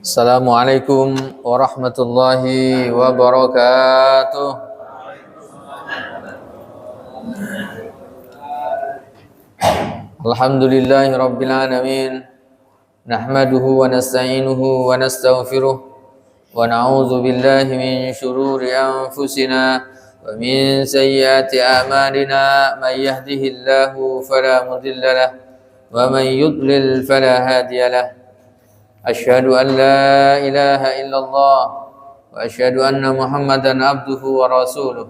Assalamualaikum warahmatullahi wabarakatuh. Alhamdulillahi rabbil alamin. Nahmaduhu wa nasta'inuhu wa nastaghfiruh wa na'udzu billahi min shururi anfusina wa min sayyiati a'malina. May yahdihillahu fala mudilla lahu wa man yudlil fala hadiya lahu. Asyhadu an la ilaha illallah wa asyhadu anna Muhammadan abduhu wa rasuluh.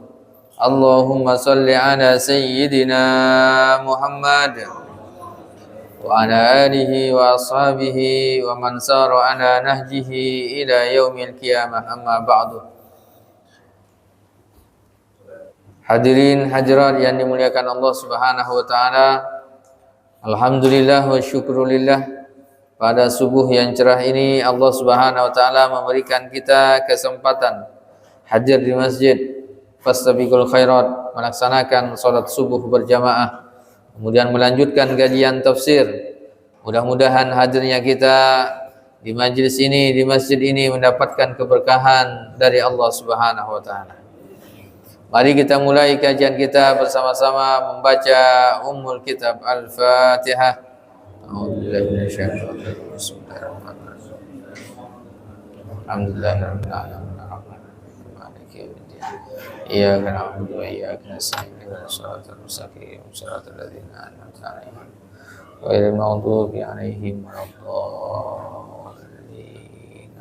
Allahumma salli ala sayyidina Muhammad wa ala alihi wa ashabihi wa man sara ala nahjihi ila yaumil qiyamah, amma ba'du. Hadirin hadirat yang dimuliakan Allah Subhanahu wa taala, alhamdulillah wa syukrulillah. Pada subuh yang cerah ini Allah Subhanahu wa taala memberikan kita kesempatan hadir di masjid fastabiqul khairat, melaksanakan salat subuh berjamaah, kemudian melanjutkan kajian tafsir. Mudah-mudahan hadirnya kita di majlis ini, di masjid ini mendapatkan keberkahan dari Allah Subhanahu wa taala. Mari kita mulai kajian kita bersama-sama membaca Ummul Kitab Al-Fatihah. A'udzubillahi minasyaitonir rajim. Bismillahirrahmanirrahim. Alhamdulillahirabbil alamin arrahmanirrahim maliki yaumiddin. Iyyaka na'budu wa iyyaka nasta'in ihdinas siratal mustaqim siratal ladzina an'amta 'alaihim ghairil maghdubi 'alaihim waladdallin.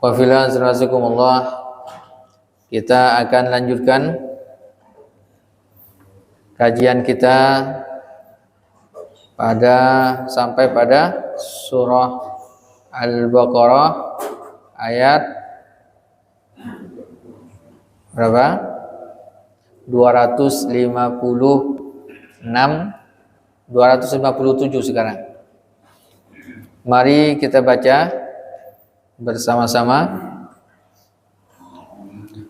Wa fil azrazikumullah, kita akan lanjutkan kajian kita sampai pada surah Al-Baqarah ayat berapa? 257 sekarang. Mari kita baca bersama-sama.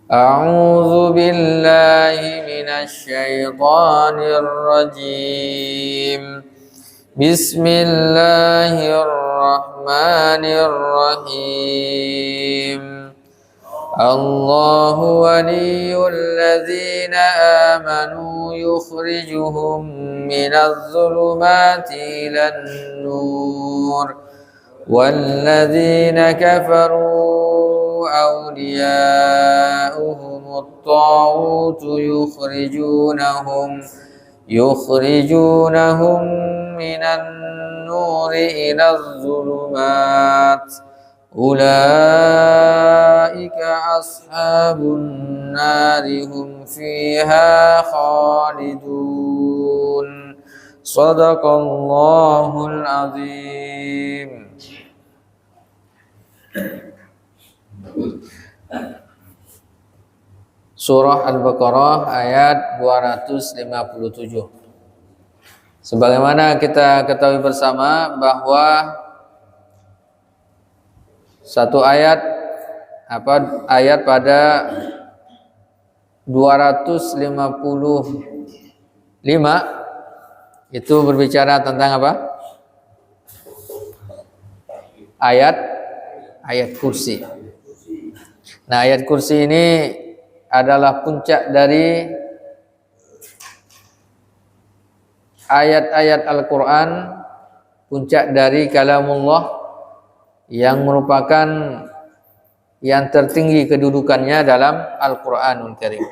A'udzu billahi minasy syaithanir rajim. Bismillahirrahmanirrahim. Allahu waliyyul ladzina amanu yukhrijuhum minadh dhulumati ilan nur wal ladzina kafaru أولياؤهم الطاغوت يخرجونهم من النور إلى الظلمات أولئك أصحاب النار هم فيها خالدون صدق الله العظيم. Surah Al-Baqarah ayat 257. Sebagaimana kita ketahui bersama bahwa satu ayat pada 255 itu berbicara tentang apa? Ayat kursi. Nah, ayat kursi ini adalah puncak dari ayat-ayat Al-Quran, puncak dari kalamullah yang merupakan yang tertinggi kedudukannya dalam Al-Quranul Karim.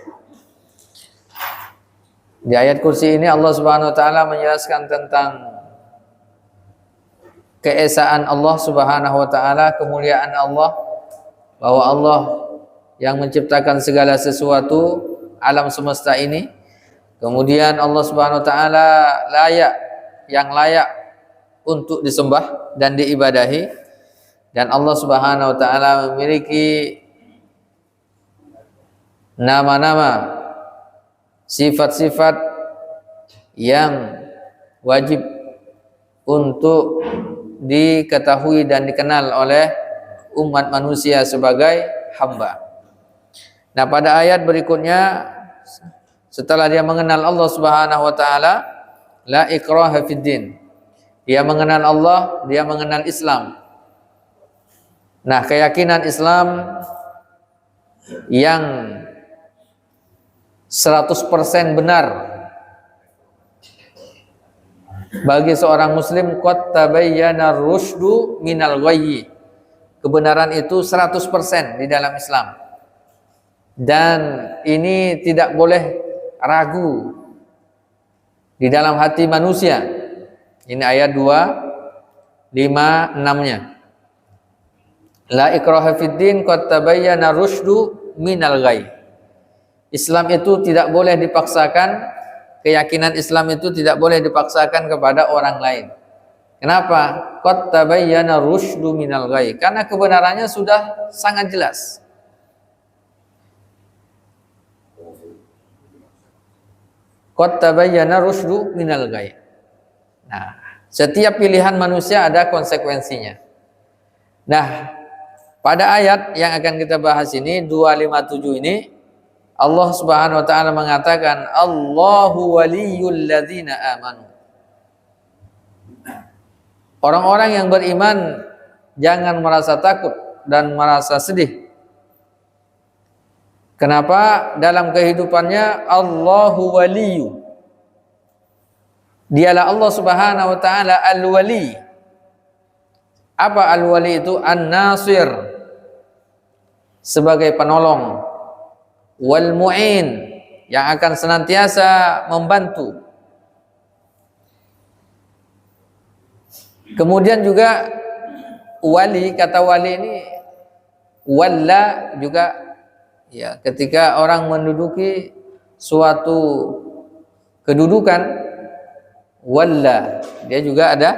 Di ayat kursi ini Allah Subhanahu wa taala menjelaskan tentang keesaan Allah Subhanahu wa taala, kemuliaan Allah, bahwa Allah yang menciptakan segala sesuatu alam semesta ini. Kemudian Allah Subhanahu wa taala layak untuk disembah dan diibadahi, dan Allah Subhanahu wa taala memiliki nama-nama, sifat-sifat yang wajib untuk diketahui dan dikenal oleh umat manusia sebagai hamba. Nah, pada ayat berikutnya, setelah dia mengenal Allah Subhanahu wa taala, La ikraha fid din. Dia mengenal Allah, dia mengenal Islam. Nah, keyakinan Islam yang 100% benar bagi seorang muslim, qad tabayyana rusydu minal ghayyi. Kebenaran itu 100% di dalam Islam. Dan ini tidak boleh ragu di dalam hati manusia. Ini ayat 2, 5, 6-nya. La ikraha fid din qad tabayyana rusydu minal ghayy. Islam itu tidak boleh dipaksakan, keyakinan Islam itu tidak boleh dipaksakan kepada orang lain. Kenapa? Qad tabayyana rusydu minal ghayy. Karena kebenarannya sudah sangat jelas. Qad tabayyana rusydu minal ghayy. Nah, setiap pilihan manusia ada konsekuensinya. Nah, pada ayat yang akan kita bahas ini 257 ini, Allah Subhanahu wa taala mengatakan Allahu waliyul ladzina amanu. Orang-orang yang beriman jangan merasa takut dan merasa sedih. Kenapa? Dalam kehidupannya Allahu waliyu. Dialah Allah Subhanahu wa taala al-wali. Apa al-wali itu? An-nasir, sebagai penolong, wal mu'in, yang akan senantiasa membantu. Kemudian juga wali, kata wali ini walla juga ya, ketika orang menduduki suatu kedudukan, walla, dia juga ada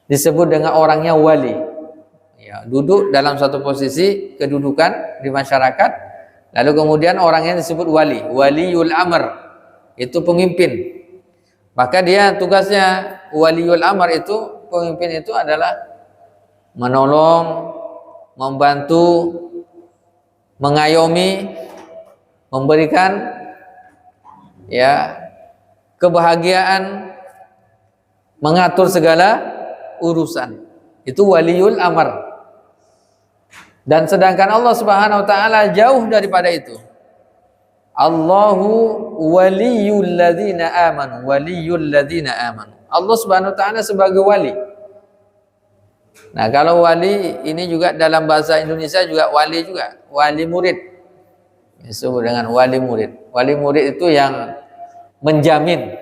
disebut dengan orangnya wali. Ya, duduk dalam satu posisi kedudukan di masyarakat, lalu kemudian orangnya disebut wali, waliul amr, itu pemimpin. Maka dia tugasnya waliul amr itu, pemimpin itu adalah menolong, membantu, mengayomi, memberikan ya kebahagiaan, mengatur segala urusan. Itu waliul amr. Dan sedangkan Allah Subhanahu wa taala jauh daripada itu. Allahu waliyul ladzina amanu, waliyul ladzina amanu. Allah Subhanahu wa taala sebagai wali. Nah, kalau wali ini juga dalam bahasa Indonesia juga wali juga, wali murid. Disebut dengan wali murid. Wali murid itu yang menjamin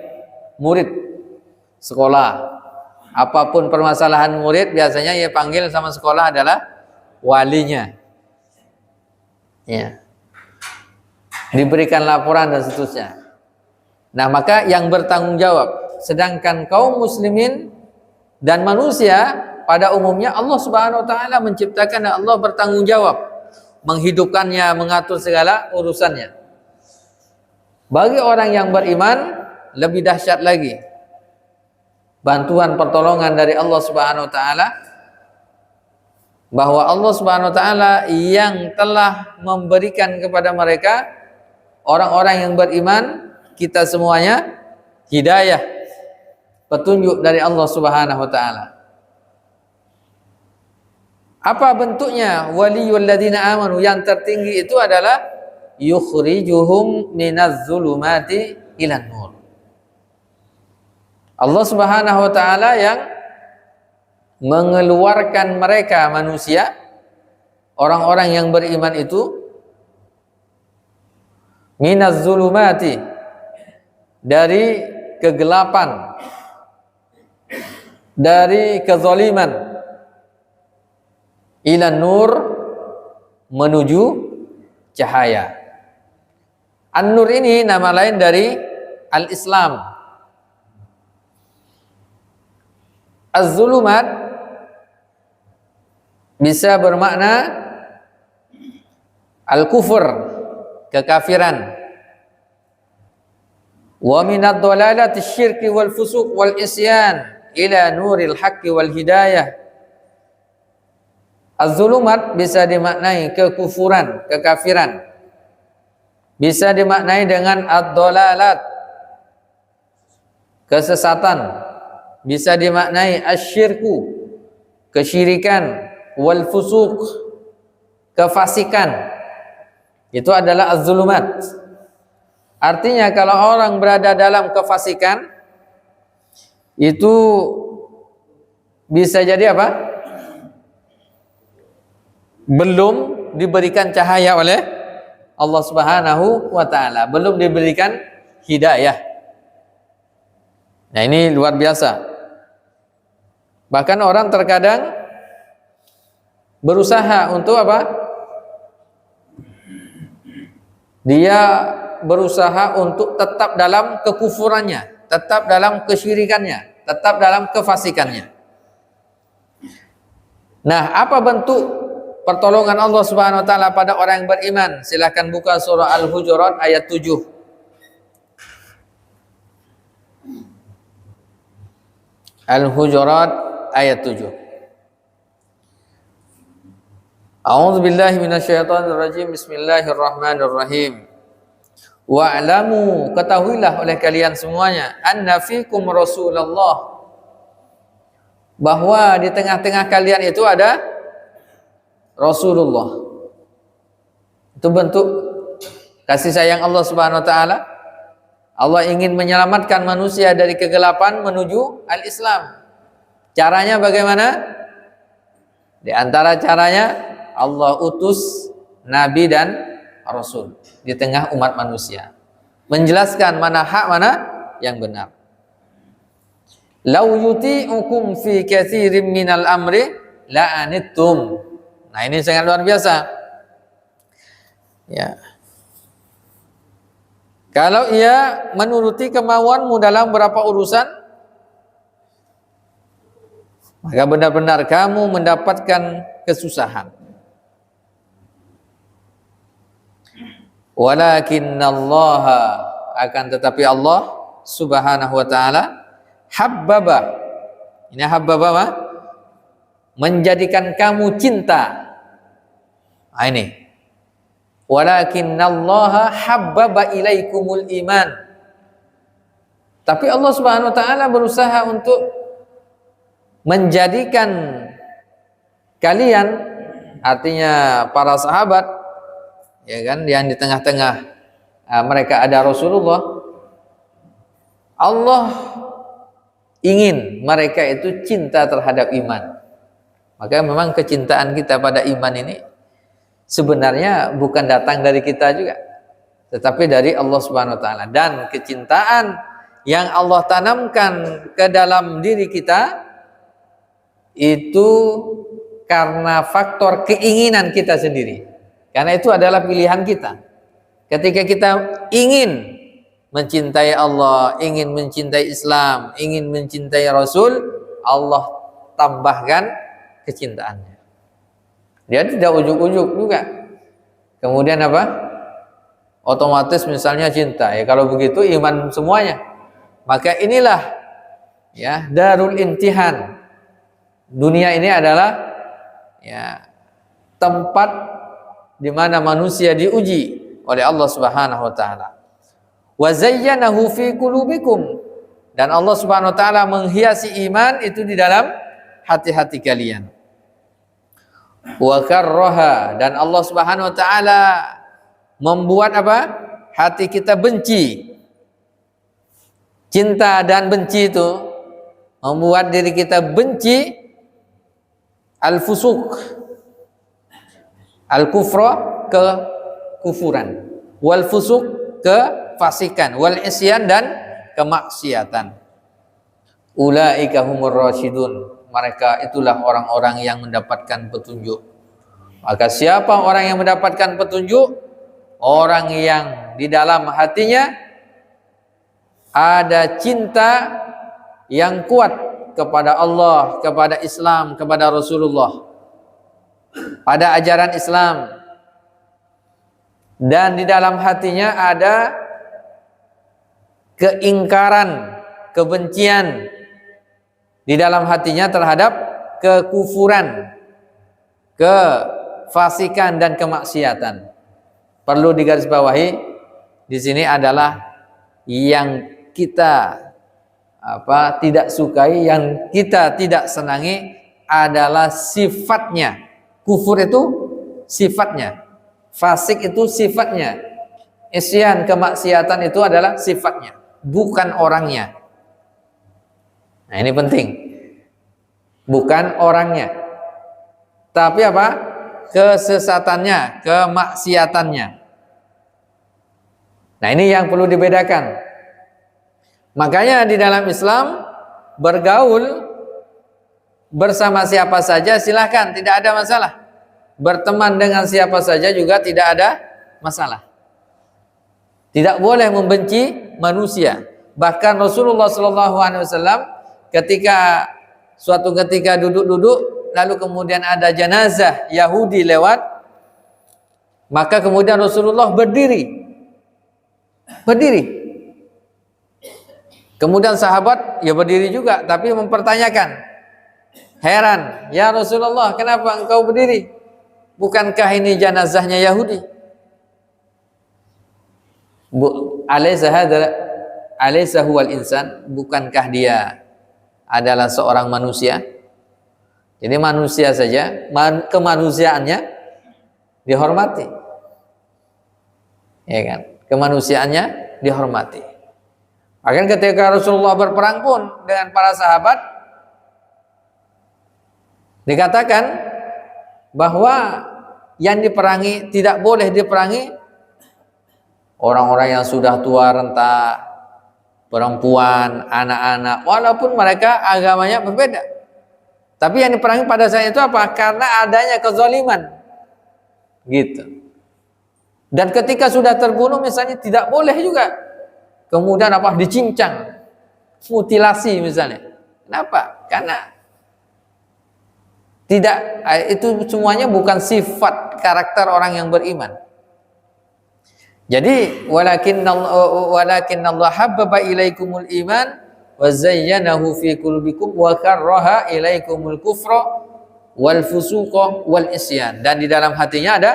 murid sekolah. Apapun permasalahan murid, biasanya ia panggil sama sekolah adalah walinya. Ya. Diberikan laporan dan seterusnya. Nah, maka yang bertanggung jawab, sedangkan kaum muslimin dan manusia pada umumnya Allah Subhanahu wa taala menciptakan dan Allah bertanggung jawab menghidupkannya, mengatur segala urusannya. Bagi orang yang beriman lebih dahsyat lagi. Bantuan pertolongan dari Allah Subhanahu wa taala, bahwa Allah Subhanahu wa taala yang telah memberikan kepada mereka orang-orang yang beriman, kita semuanya, hidayah, petunjuk dari Allah Subhanahu wa taala. Apa bentuknya waliyul ladzina amanu? Yang tertinggi itu adalah yukhrijuhum minaz zulumati ilan nur. Allah Subhanahu wa taala yang mengeluarkan mereka manusia, orang-orang yang beriman itu, minaz zulumati, dari kegelapan, dari kezaliman, ilan nur, menuju cahaya. An-nur ini nama lain dari al-Islam. Az-zulumat bisa bermakna al-kufur, kekafiran. Wa minad dhalalati syirki wal fusuq wal isyan ila nuril haqqi wal hidayah. Az-zulumat bisa dimaknai kekufuran, kekafiran. Bisa dimaknai dengan ad-dhalalat, kesesatan, bisa dimaknai asyirku, kesyirikan, wal fusuq, kefasikan. Itu adalah az-zulumat. Artinya kalau orang berada dalam kefasikan, itu bisa jadi apa? Belum diberikan cahaya oleh Allah Subhanahu wa taala, belum diberikan hidayah. Nah, ini luar biasa. Bahkan orang terkadang berusaha untuk apa? Dia berusaha untuk tetap dalam kekufurannya, tetap dalam kesyirikannya, tetap dalam kefasikannya. Nah, apa bentuk pertolongan Allah Subhanahu wa taala pada orang yang beriman? Silakan buka surah Al-Hujurat ayat 7. Al-Hujurat ayat 7. A'udzu billahi minasyaitonir rajim. Bismillahirrahmanirrahim. Wa'lamu, ketahuilah oleh kalian semuanya, anna fikum Rasulullah, bahwa di tengah-tengah kalian itu ada Rasulullah. Itu bentuk kasih sayang Allah Subhanahu wa taala. Allah ingin menyelamatkan manusia dari kegelapan menuju al-Islam. Caranya bagaimana? Di antara caranya Allah utus nabi dan rasul di tengah umat manusia, menjelaskan mana hak, mana yang benar. Lau yuti'ukum fi katsirin minal amri la'anittum. Nah, ini sangat luar biasa. Ya. Kalau ia menuruti kemauanmu dalam beberapa urusan, maka benar-benar kamu mendapatkan kesusahan. Walakinallaha, akan tetapi Allah Subhanahu wa taala habbaba. Ini habbaba apa? Menjadikan kamu cinta. Nah, ini. Walakinallaha habbaba ilaikumul iman. Tapi Allah Subhanahu wa taala berusaha untuk menjadikan kalian, artinya para sahabat, ya kan, yang di tengah-tengah mereka ada Rasulullah. Allah ingin mereka itu cinta terhadap iman. Maka memang kecintaan kita pada iman ini sebenarnya bukan datang dari kita juga, tetapi dari Allah Subhanahu wa taala. Dan kecintaan yang Allah tanamkan ke dalam diri kita itu karena faktor keinginan kita sendiri. Karena itu adalah pilihan kita. Ketika kita ingin mencintai Allah, ingin mencintai Islam, ingin mencintai Rasul, Allah tambahkan kecintaannya. Dia tidak ujuk-ujuk juga. Kemudian apa? Otomatis misalnya cinta. Ya kalau begitu iman semuanya. Maka inilah ya darul imtihan. Dunia ini adalah ya tempat di mana manusia diuji oleh Allah Subhanahu wa taala. Wa zayyanahu fi qulubikum, dan Allah Subhanahu wa taala menghiasi iman itu di dalam hati-hati kalian. Wa karraha, dan Allah Subhanahu wa taala membuat apa? Hati kita benci. Cinta dan benci itu membuat diri kita benci al-fusuq, al-kufra, kekufuran, wal fusuq, kefasikan, wal isyan, dan kemaksiatan. Ulaika humur rasyidun, mereka itulah orang-orang yang mendapatkan petunjuk. Maka siapa orang yang mendapatkan petunjuk? Orang yang di dalam hatinya ada cinta yang kuat kepada Allah, kepada Islam, kepada Rasulullah, pada ajaran Islam, dan di dalam hatinya ada keingkaran, kebencian di dalam hatinya terhadap kekufuran, kefasikan, dan kemaksiatan. Perlu digarisbawahi di sini adalah yang kita tidak sukai, yang kita tidak senangi adalah sifatnya. Kufur itu sifatnya, fasik itu sifatnya, isyan kemaksiatan itu adalah sifatnya, bukan orangnya. Nah ini penting, bukan orangnya, tapi apa? Kesesatannya, kemaksiatannya. Nah ini yang perlu dibedakan. Makanya di dalam Islam bergaul bersama siapa saja silahkan, tidak ada masalah. Berteman dengan siapa saja juga tidak ada masalah. Tidak boleh membenci manusia. Bahkan Rasulullah SAW ketika suatu ketika duduk-duduk, lalu kemudian ada jenazah Yahudi lewat, maka kemudian Rasulullah berdiri. Kemudian sahabat ya berdiri juga, tapi mempertanyakan, heran, ya Rasulullah, kenapa engkau berdiri? Bukankah ini jenazahnya Yahudi? Alaysa huwal insan, bukankah dia adalah seorang manusia? Jadi manusia saja, kemanusiaannya dihormati, ya kan? Kemanusiaannya dihormati. Bahkan ketika Rasulullah berperang pun dengan para sahabat, dikatakan bahwa yang diperangi, tidak boleh diperangi orang-orang yang sudah tua renta, perempuan, anak-anak, walaupun mereka agamanya berbeda. Tapi yang diperangi pada saat itu apa? Karena adanya kezaliman, gitu. Dan ketika sudah terbunuh misalnya, tidak boleh juga kemudian apa? Dicincang, mutilasi misalnya. Kenapa? Karena tidak, itu semuanya bukan sifat karakter orang yang beriman. Jadi walakin Allah habbaba ilaikumul iman wa zayyanahu fi qulubikum wa karraha ilaikumul kufra wal fusuqa wal isyan. Dan di dalam hatinya ada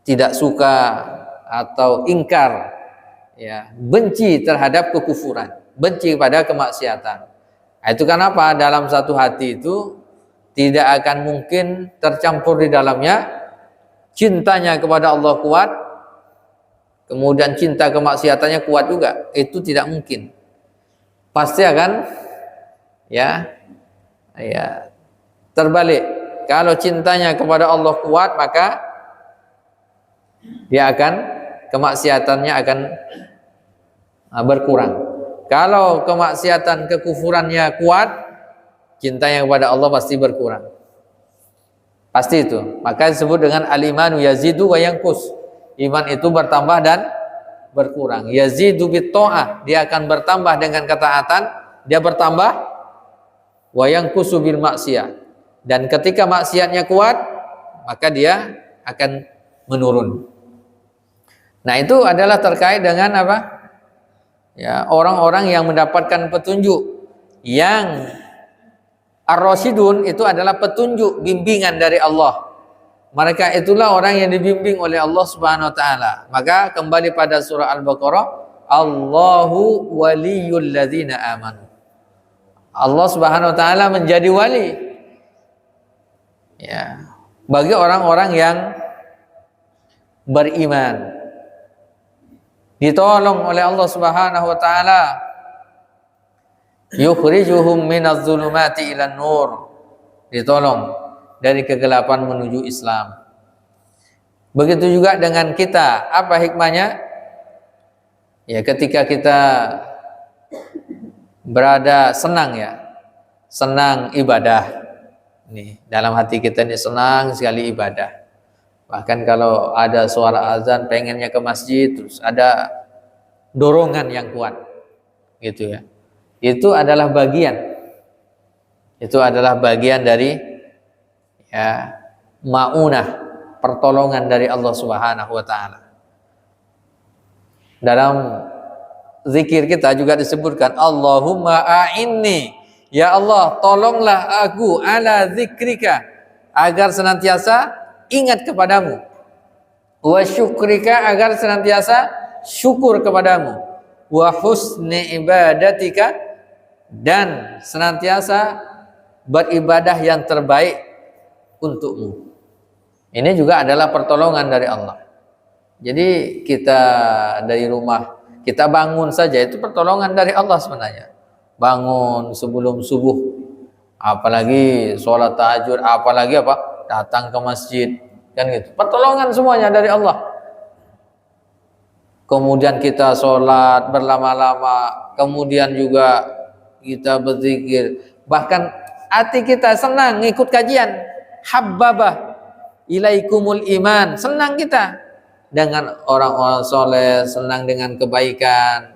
tidak suka atau ingkar, benci terhadap kekufuran, benci pada kemaksiatan. Itu kenapa dalam satu hati itu tidak akan mungkin tercampur di dalamnya cintanya kepada Allah kuat, kemudian cinta kemaksiatannya kuat juga. Itu tidak mungkin. Pasti akan terbalik. Kalau cintanya kepada Allah kuat, maka dia akan, kemaksiatannya akan berkurang. Kalau kemaksiatan, kekufurannya kuat, cintanya kepada Allah pasti berkurang. Pasti itu. Maka disebut dengan al-imanu yazidu wa yanqus. Iman itu bertambah dan berkurang. Yazidu bit ta'ah, dia akan bertambah dengan ketaatan, dia bertambah, wa yanqusu bil maksiyah. Dan ketika maksiatnya kuat, maka dia akan menurun. Nah itu adalah terkait dengan apa? Orang-orang yang mendapatkan petunjuk, yang ar-rasyidun itu adalah petunjuk, bimbingan dari Allah. Mereka itulah orang yang dibimbing oleh Allah Subhanahu wa taala. Maka kembali pada surah Al-Baqarah, Allahu waliyul ladzina amanu. Allah Subhanahu wa taala menjadi wali bagi orang-orang yang beriman, ditolong oleh Allah Subhanahu wa taala, yukhrijuhum minadh dhulumati ilan nur, ditolong dari kegelapan menuju Islam. Begitu juga dengan kita. Apa hikmahnya? Ketika kita berada senang ibadah. Nih, dalam hati kita ini senang sekali ibadah. Bahkan kalau ada suara azan pengennya ke masjid, terus ada dorongan yang kuat, gitu ya. Itu adalah bagian dari ma'unah, pertolongan dari Allah Subhanahu wa taala. Dalam zikir kita juga disebutkan, Allahumma a'inni, ya Allah, tolonglah aku ala zikrika, agar senantiasa ingat kepadamu. wa syukrika, agar senantiasa syukur kepadamu, wa husni ibadatika, dan senantiasa beribadah yang terbaik untukmu. Ini juga adalah pertolongan dari Allah. Jadi kita dari rumah, kita bangun saja itu pertolongan dari Allah sebenarnya. Bangun sebelum subuh, apalagi sholat tahajud, apalagi datang ke masjid, kan gitu. Pertolongan semuanya dari Allah. Kemudian kita sholat berlama-lama, kemudian juga kita berzikir, bahkan hati kita senang ngikut kajian. Habbabah ilaikumul iman, senang kita dengan orang-orang soleh, senang dengan kebaikan,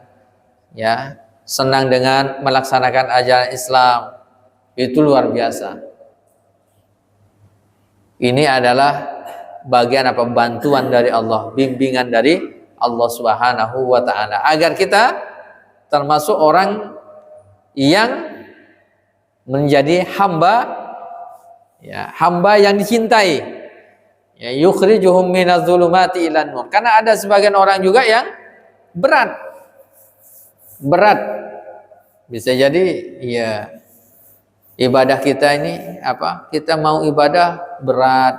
ya, senang dengan melaksanakan ajaran Islam. Itu luar biasa. Ini adalah bagian bantuan dari Allah, bimbingan dari Allah Subhanahu wa ta'ala, agar kita termasuk orang yang menjadi hamba, ya, hamba yang dicintai, ya, yukhrijuhum minadh-dhulumati ilan nur. Karena ada sebagian orang juga yang berat, bisa jadi ya ibadah kita ini kita mau ibadah berat,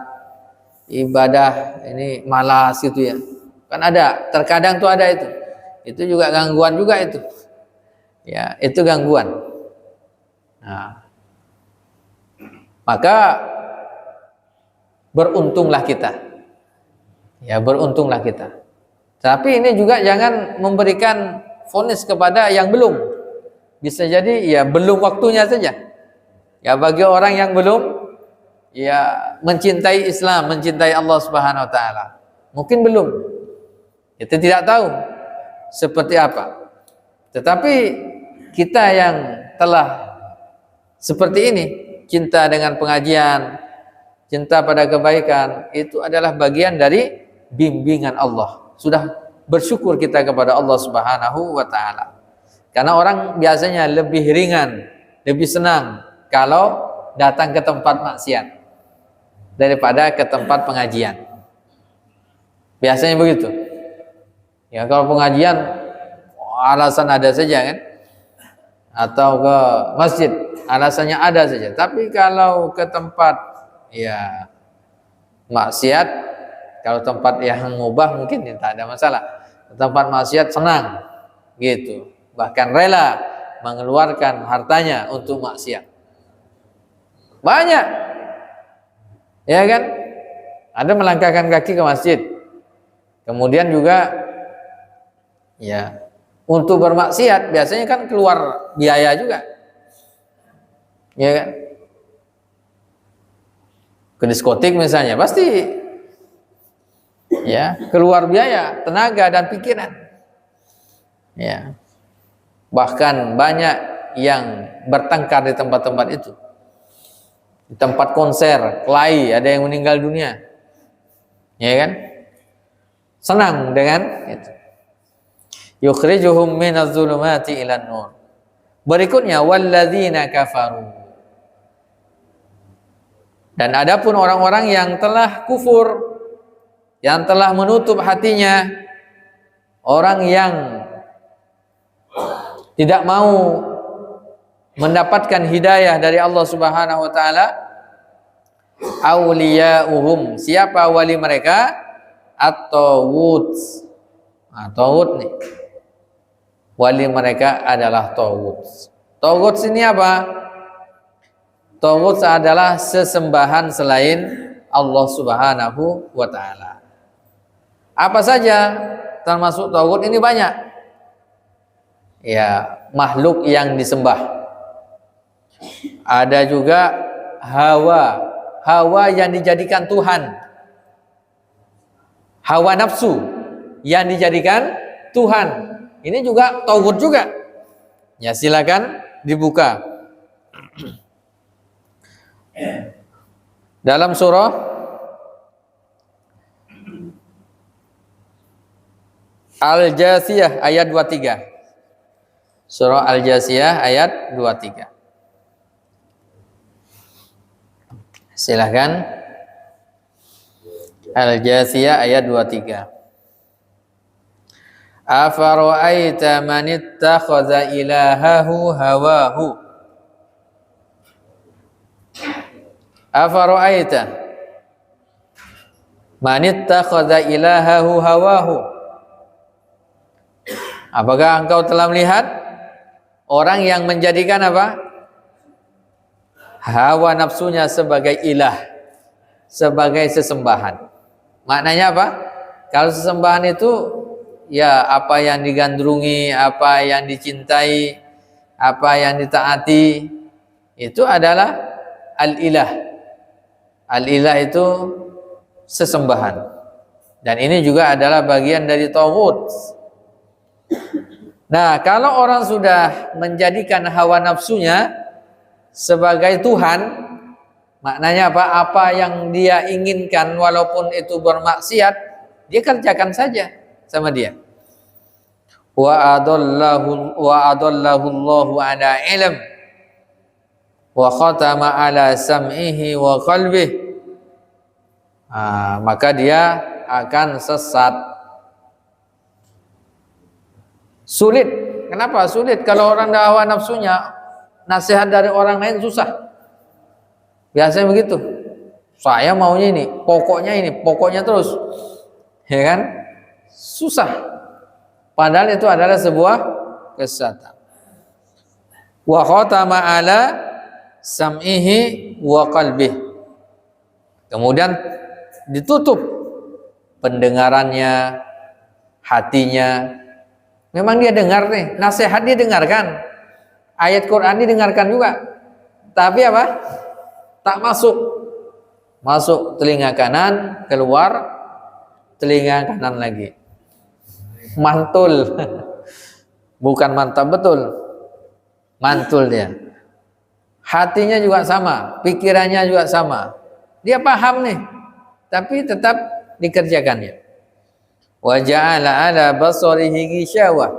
ibadah ini malas gitu ya. Kan ada, terkadang tuh ada itu juga gangguan juga itu, ya, itu gangguan. Nah, maka beruntunglah kita, ya, beruntunglah kita. Tapi ini juga jangan memberikan vonis kepada yang belum. Bisa jadi ya belum waktunya saja. Ya, bagi orang yang belum ya mencintai Islam, mencintai Allah Subhanahu wa taala, mungkin belum. Kita tidak tahu seperti apa. Tetapi kita yang telah seperti ini, cinta dengan pengajian, cinta pada kebaikan, itu adalah bagian dari bimbingan Allah. Sudah bersyukur kita kepada Allah Subhanahu wa ta'ala. Karena orang biasanya lebih ringan, lebih senang kalau datang ke tempat maksiat daripada ke tempat pengajian. Biasanya begitu. Ya, kalau pengajian alasan ada saja kan, atau ke masjid alasannya ada saja. Tapi kalau ke tempat ya maksiat, kalau tempat yang mubah mungkin tidak ada masalah. Tempat maksiat senang gitu, bahkan rela mengeluarkan hartanya untuk maksiat. Banyak, ya kan? Ada melangkahkan kaki ke masjid, kemudian juga ya untuk bermaksiat biasanya kan keluar biaya juga, ya kan? Ke diskotik misalnya pasti ya keluar biaya, tenaga dan pikiran, ya. Bahkan banyak yang bertengkar di tempat-tempat itu, di tempat konser, kelahi, ada yang meninggal dunia, ya kan? Senang dengan itu. Yukhrijuhum minadh-dhulumati ilan nur. Berikutnya walladzina kafaru. Dan adapun orang-orang yang telah kufur, yang telah menutup hatinya, orang yang tidak mau mendapatkan hidayah dari Allah Subhanahu wa taala, auliyauhum, siapa wali mereka? At-taghut. Nah, taghut nih, wali mereka adalah taghut. Taghut sini apa? Taghut adalah sesembahan selain Allah Subhanahu wa taala. Apa saja termasuk taghut ini? Banyak. Ya, makhluk yang disembah. Ada juga hawa yang dijadikan Tuhan. Hawa nafsu yang dijadikan Tuhan. Ini juga taghut juga. Ya, silakan dibuka. Dalam surah Al-Jasiyah ayat 23. Surah Al-Jasiyah ayat 23. Silakan. Al-Jathiyah ayat 23. Afara'aita man ittakhadha ilahahu hawahu. Afara'aita man ittakhadha ilahahu hawahu. Apakah engkau telah melihat orang yang menjadikan apa? Hawa nafsunya sebagai ilah, sebagai sesembahan. Maknanya apa? Kalau sesembahan itu ya apa yang digandrungi, apa yang dicintai, apa yang ditaati, itu adalah al-ilah. Al-ilah itu sesembahan. Dan ini juga adalah bagian dari taghut. Nah, kalau orang sudah menjadikan hawa nafsunya sebagai Tuhan, maknanya apa? Apa yang dia inginkan walaupun itu bermaksiat, dia kerjakan saja sama dia. Wa adallahu Allahu ala ilm wa khatama ala sam'ihi wa qalbihi. Maka dia akan sesat. Sulit. Kenapa sulit? Kalau orang dah hawa nafsunya, nasihat dari orang lain susah. Biasanya begitu. Saya maunya ini, pokoknya terus. Ya kan? Susah. Padahal itu adalah sebuah kesesatan. Wa khatama ala sam'ihi wa qalbihi. Kemudian ditutup pendengarannya, hatinya. Memang dia dengar nih, nasihat dia dengarkan. Ayat Quran didengarkan juga. Tapi apa? Tak masuk. Masuk telinga kanan, keluar telinga kanan lagi. Mantul. Bukan mantap betul. Mantul dia. Hatinya juga sama, pikirannya juga sama. Dia paham nih, tapi tetap dikerjakannya. Wa ja'ala ala basarihi ghisyawah.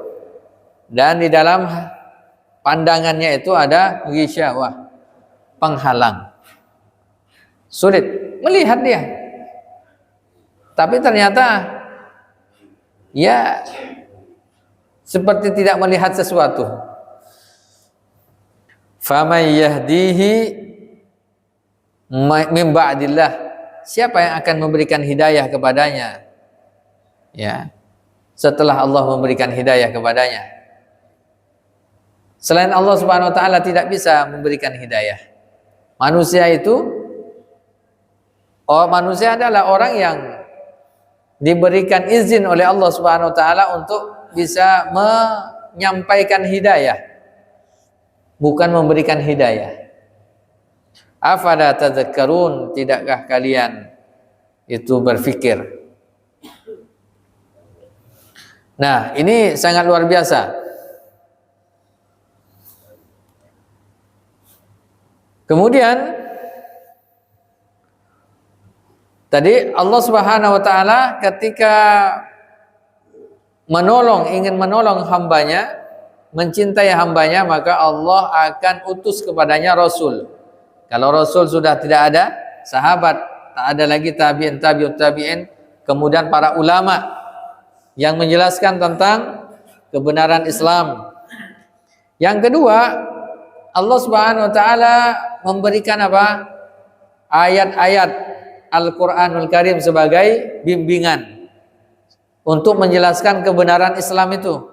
Dan di dalam pandangannya itu ada ghisyawah, penghalang. Sulit melihat dia. Tapi ternyata ya seperti tidak melihat sesuatu. Faman yahdihi min ba'dillah. Siapa yang akan memberikan hidayah kepadanya? Ya. Setelah Allah memberikan hidayah kepadanya. Selain Allah Subhanahu wa taala tidak bisa memberikan hidayah. Manusia adalah orang yang diberikan izin oleh Allah Subhanahu wa taala untuk bisa menyampaikan hidayah, bukan memberikan hidayah. Afala tadzakkarun, tidakkah kalian itu berfikir? Nah, ini sangat luar biasa. Kemudian tadi Allah Subhanahu wa taala ketika ingin menolong hambanya, mencintai hambanya, maka Allah akan utus kepadanya Rasul. Kalau Rasul sudah tidak ada, sahabat, tak ada lagi tabi'in, tabi'ut tabi'in, kemudian para ulama yang menjelaskan tentang kebenaran Islam. Yang kedua, Allah Subhanahu wa taala memberikan apa? Ayat-ayat Al-Qur'anul Karim sebagai bimbingan untuk menjelaskan kebenaran Islam itu,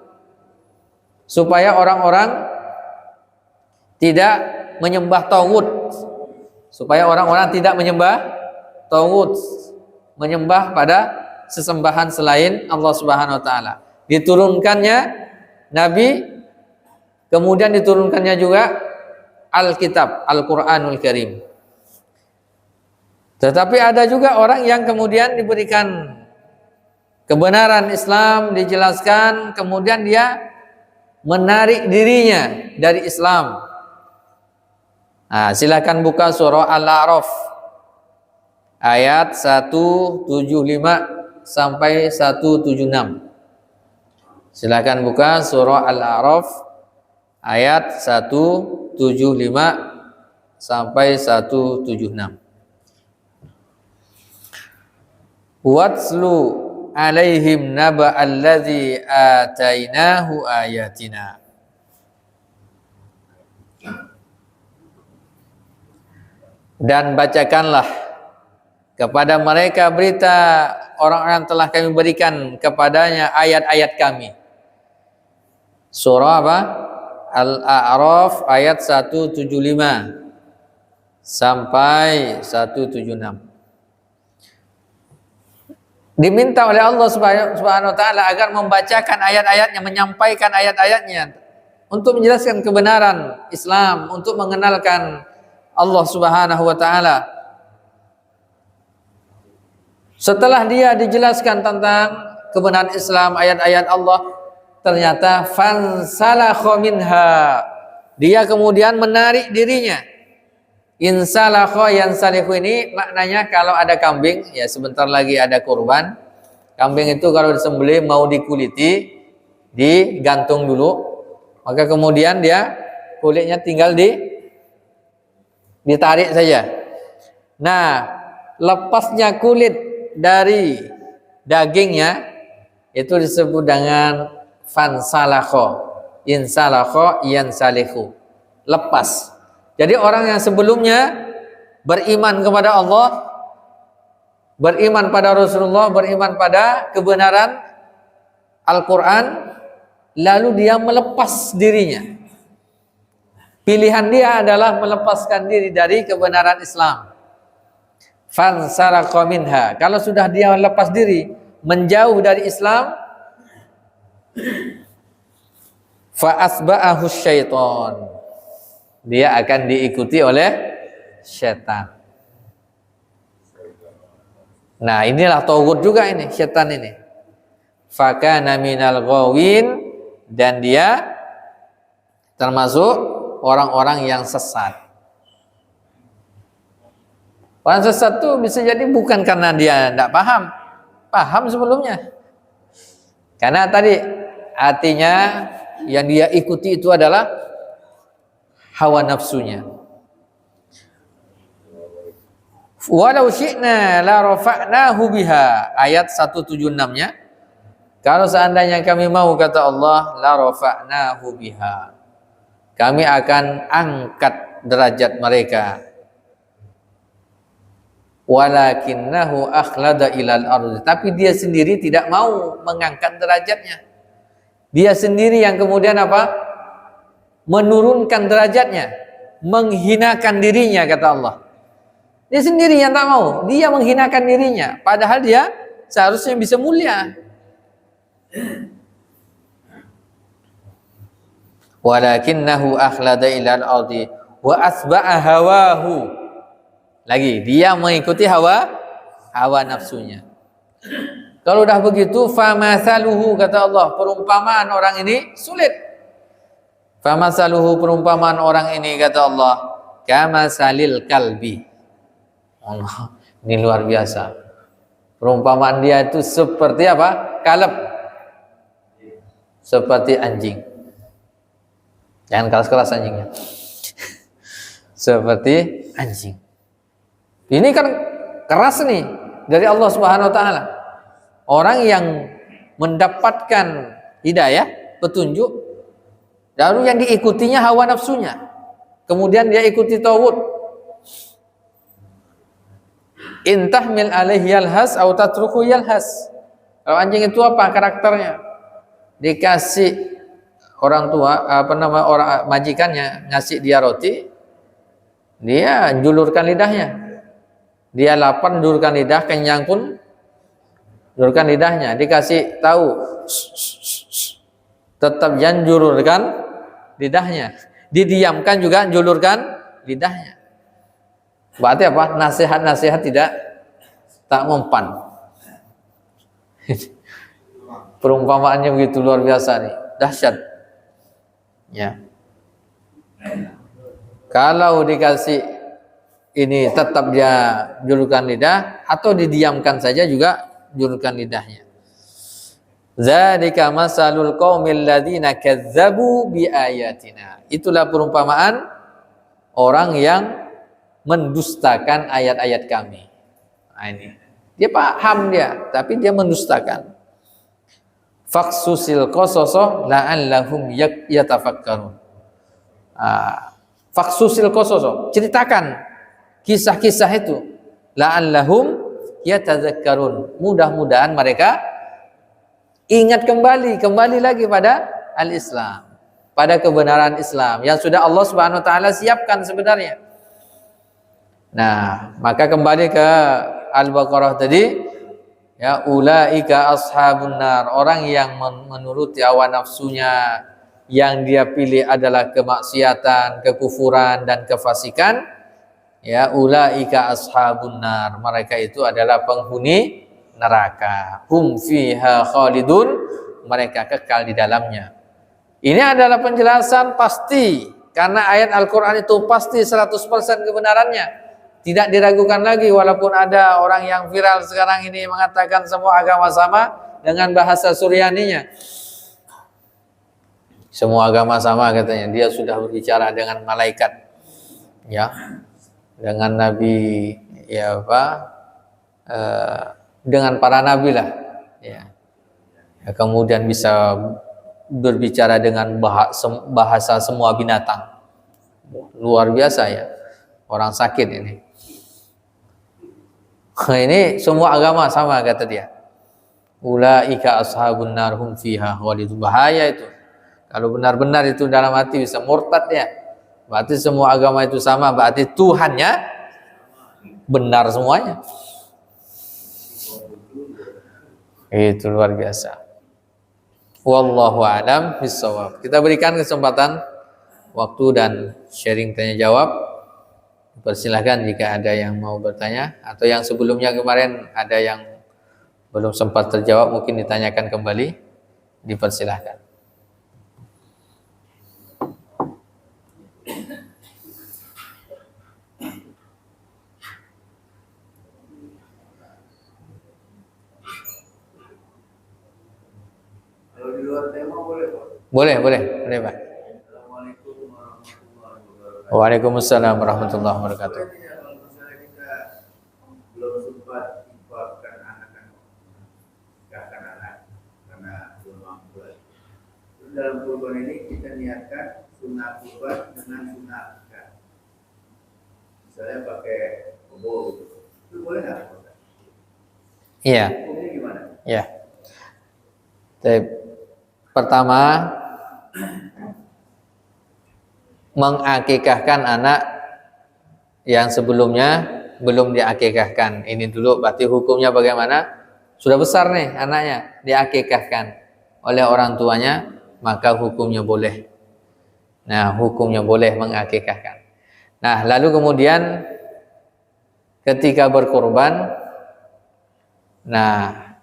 supaya orang-orang tidak menyembah taghut, supaya orang-orang tidak menyembah taghut, menyembah pada sesembahan selain Allah Subhanahu wa taala. Diturunkannya Nabi, kemudian diturunkannya juga Alkitab, Al-Qur'anul Karim. Tetapi ada juga orang yang kemudian diberikan kebenaran Islam, dijelaskan, kemudian dia menarik dirinya dari Islam. Nah, silakan buka surah Al-A'raf ayat 175 sampai 176. Silakan buka surah Al-A'raf ayat 175 sampai 176. Watslu alaihim naba alladzi atainahu ayatina. Dan bacakanlah kepada mereka berita orang-orang yang telah kami berikan kepadanya ayat-ayat kami. Surah apa? Al-A'raf ayat 175 sampai 176. Diminta oleh Allah Subhanahu wa taala agar membacakan ayat-ayatnya, menyampaikan ayat-ayatnya untuk menjelaskan kebenaran Islam, untuk mengenalkan Allah Subhanahu wa taala. Setelah dia dijelaskan tentang kebenaran Islam, ayat-ayat Allah, ternyata fansalakha minha. Dia kemudian menarik dirinya. Insalakha yansalihu ini maknanya kalau ada kambing, ya sebentar lagi ada kurban. Kambing itu kalau disembelih mau dikuliti, digantung dulu. Maka kemudian dia kulitnya tinggal ditarik saja. Nah, lepasnya kulit dari dagingnya itu disebut dengan fansalakho, insalakho, yansalihu, lepas. Jadi orang yang sebelumnya beriman kepada Allah, beriman pada Rasulullah, beriman pada kebenaran Al-Quran, lalu dia melepas dirinya. Pilihan dia adalah melepaskan diri dari kebenaran Islam. Fansalakha minha. Kalau sudah dia lepas diri, menjauh dari Islam, fa asba'ahu syaitan. Dia akan diikuti oleh syaitan. Nah, inilah tauhid juga ini, syaitan ini. Fakana minal ghawin, dan dia termasuk orang-orang yang sesat. Orang sesat itu bisa jadi bukan karena dia tidak paham, paham sebelumnya. Karena tadi artinya yang dia ikuti itu adalah hawa nafsunya. Walau syi'na la rafa'nahu biha, ayat 176-nya. Kalau seandainya kami mau, kata Allah, la rafa'nahu biha, kami akan angkat derajat mereka. Walakinnahu akhlada ilal ardi, tapi dia sendiri tidak mau mengangkat derajatnya. Dia sendiri yang kemudian apa? Menurunkan derajatnya, menghinakan dirinya, kata Allah. Dia sendiri yang tak mau, dia menghinakan dirinya, padahal dia seharusnya bisa mulia. Walakinnahu akhlada ilal ardi wa asba'a hawahu. Lagi dia mengikuti hawa nafsunya. Kalau udah begitu, famasaluhu, kata Allah, perumpamaan orang ini sulit. Famasaluhu, perumpamaan orang ini, kata Allah, kamasalil kalbi. Allah, ini luar biasa. Perumpamaan dia itu seperti apa? Kalb. Seperti anjing. Jangan keras-keras anjingnya. Seperti anjing. Ini kan keras nih dari Allah Subhanahu wa taala. Orang yang mendapatkan hidayah, petunjuk, lalu yang diikutinya hawa nafsunya. Kemudian dia ikuti tauhid. Intahmil alaihi yalhas aw tatruku yalhas. Kalau anjing itu apa karakternya? Dikasih orang tua, orang majikannya ngasih dia roti, dia julurkan lidahnya. Dia lapar, julurkan lidah, kenyang pun julurkan lidahnya. Dikasih tahu, tetap jangan julurkan lidahnya. Didiamkan juga julurkan lidahnya. Berarti apa? Nasihat-nasihat tak mempan. Perumpamaannya begitu luar biasa nih, dahsyat. Ya. Kalau dikasih ini tetap dia julurkan lidah, atau didiamkan saja juga julurkan lidahnya. Dzalika masalul qaumil ladzina kazzabu biayatina. Itulah perumpamaan orang yang mendustakan ayat-ayat kami. Nah, ini Dia paham dia, tapi dia mendustakan. Faksusil qasasa la'allahum yatafakkarun. Faksusil qasasa, ceritakan kisah-kisah itu. La'allahum yatadzakkarun. Mudah-mudahan mereka ingat kembali lagi pada al-Islam, pada kebenaran Islam yang sudah Allah Subhanahu wa taala siapkan sebenarnya. Nah, maka kembali ke Al-Baqarah tadi, ya, ulaika ashabun nar, orang yang menuruti hawa nafsunya, yang dia pilih adalah kemaksiatan, kekufuran dan kefasikan, ya, ulaika ashabun nar, mereka itu adalah penghuni neraka. Hum fiha khalidun, mereka kekal di dalamnya. Ini adalah penjelasan pasti, karena ayat Al-Qur'an itu pasti 100% kebenarannya. Tidak diragukan lagi, walaupun ada orang yang viral sekarang ini mengatakan semua agama sama dengan bahasa Suryaninya. Semua agama sama katanya. Dia sudah berbicara dengan malaikat, ya, dengan nabi, ya apa, dengan para nabi lah, ya. Kemudian bisa berbicara dengan bahasa semua binatang. Luar biasa ya, orang sakit ini. Ini semua agama sama kata dia. Ulaika ashabun nar hum fiha khalidun. Bahaya itu. Kalau benar-benar itu dalam hati bisa murtad ya. Berarti semua agama itu sama, berarti Tuhannya benar semuanya. Itu luar biasa. Wallahu a'lam bishawab. Kita berikan kesempatan waktu dan sharing tanya jawab. Persilahkan jika ada yang mau bertanya, atau yang sebelumnya kemarin ada yang belum sempat terjawab mungkin ditanyakan kembali, dipersilahkan. Kalau di luar tema boleh Pak? Boleh Pak. Waalaikumsalam warahmatullahi wabarakatuh. Kalau misalnya kita belum sempat infakkan anak-anak, karena belum mampu lagi. Terus dalam kurban ini kita niatkan sunnah kurban dengan sunnah akikah. Misalnya pakai kebo gitu. Itu boleh nggak? Iya. Hukumnya gimana? Ya. Pertama, mengakikahkan anak yang sebelumnya belum diakikahkan. Ini dulu, berarti hukumnya bagaimana? Sudah besar nih anaknya, diakikahkan oleh orang tuanya, maka hukumnya boleh. Nah, hukumnya boleh mengakikahkan. Nah, lalu kemudian ketika berkorban, nah,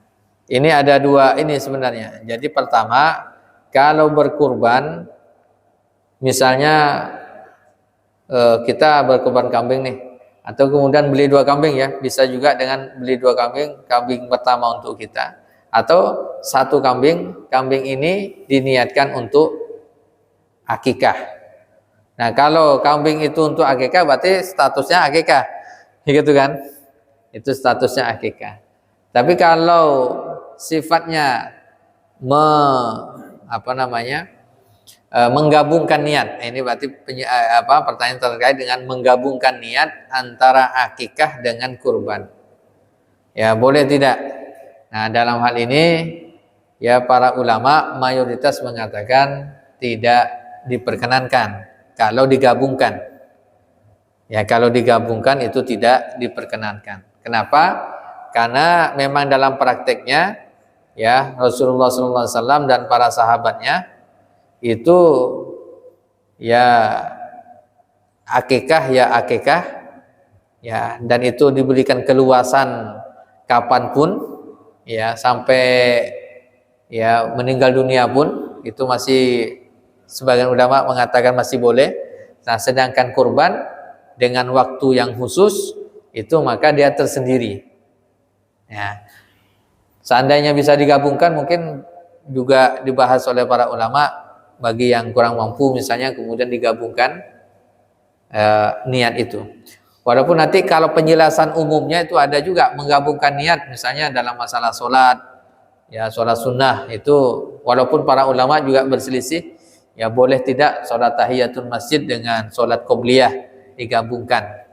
ini ada dua ini sebenarnya. Jadi pertama, kalau berkorban, misalnya kita berkorban kambing nih, atau kemudian beli 2 kambing ya, bisa juga dengan beli 2 kambing, kambing pertama untuk kita, atau 1 kambing, kambing ini diniatkan untuk akikah. Nah, kalau kambing itu untuk akikah berarti statusnya akikah, gitu kan? Itu statusnya akikah. Tapi kalau sifatnya menggabungkan niat, ini berarti pertanyaan terkait dengan menggabungkan niat antara akikah dengan kurban. Ya, boleh tidak? Nah, dalam hal ini ya para ulama mayoritas mengatakan tidak diperkenankan kalau digabungkan. Ya, kalau digabungkan itu tidak diperkenankan. Kenapa? Karena memang dalam prakteknya ya Rasulullah SAW dan para sahabatnya itu ya akikah ya, dan itu diberikan keluasan kapanpun ya, sampai ya meninggal dunia pun itu masih, sebagian ulama mengatakan masih boleh. Nah, sedangkan kurban dengan waktu yang khusus itu maka dia tersendiri ya. Seandainya bisa digabungkan mungkin juga dibahas oleh para ulama, bagi yang kurang mampu misalnya kemudian digabungkan niat itu. Walaupun nanti kalau penjelasan umumnya itu ada juga menggabungkan niat, misalnya dalam masalah sholat, ya sholat sunnah itu, walaupun para ulama juga berselisih, ya boleh tidak sholat tahiyatul masjid dengan sholat qobliyah digabungkan,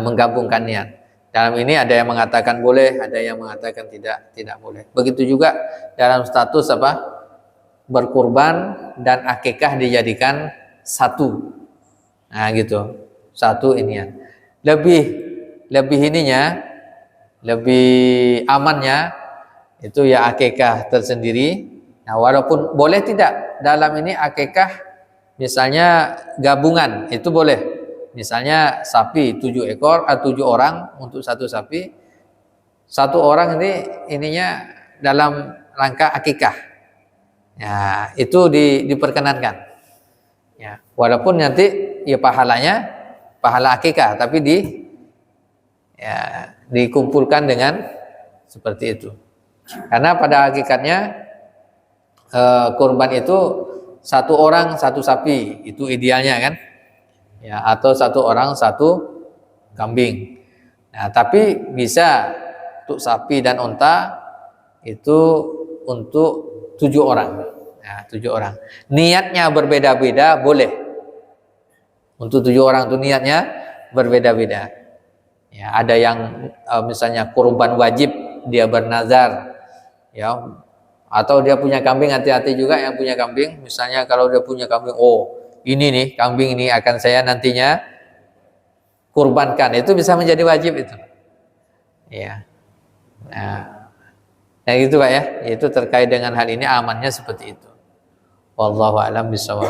menggabungkan niat. Dalam ini ada yang mengatakan boleh, ada yang mengatakan tidak boleh. Begitu juga dalam status apa, berkurban dan akikah dijadikan satu, nah gitu, satu inian. Lebih ininya, lebih amannya itu ya akikah tersendiri. Nah, walaupun boleh tidak dalam ini akikah misalnya gabungan itu boleh. Misalnya sapi 7 ekor atau 7 orang untuk satu sapi. Satu orang ini ininya dalam rangka akikah. Ya, itu diperkenankan. Ya, walaupun nanti ya pahala akikah, tapi dikumpulkan dengan seperti itu. Karena pada hakikatnya kurban itu satu orang satu sapi, itu idealnya kan, ya, atau satu orang satu kambing. Nah, tapi bisa untuk sapi dan unta itu untuk 7 orang. Nah, 7 orang. Niatnya berbeda-beda boleh. Untuk 7 orang itu niatnya berbeda-beda. Ya, ada yang misalnya kurban wajib dia bernazar, ya, atau dia punya kambing, hati-hati juga yang punya kambing. Misalnya kalau dia punya kambing, oh ini nih kambing ini akan saya nantinya kurbankan, itu bisa menjadi wajib itu. Ya, nah gitu Pak ya, itu terkait dengan hal ini amannya seperti itu. Wallahu a'lam bishawab.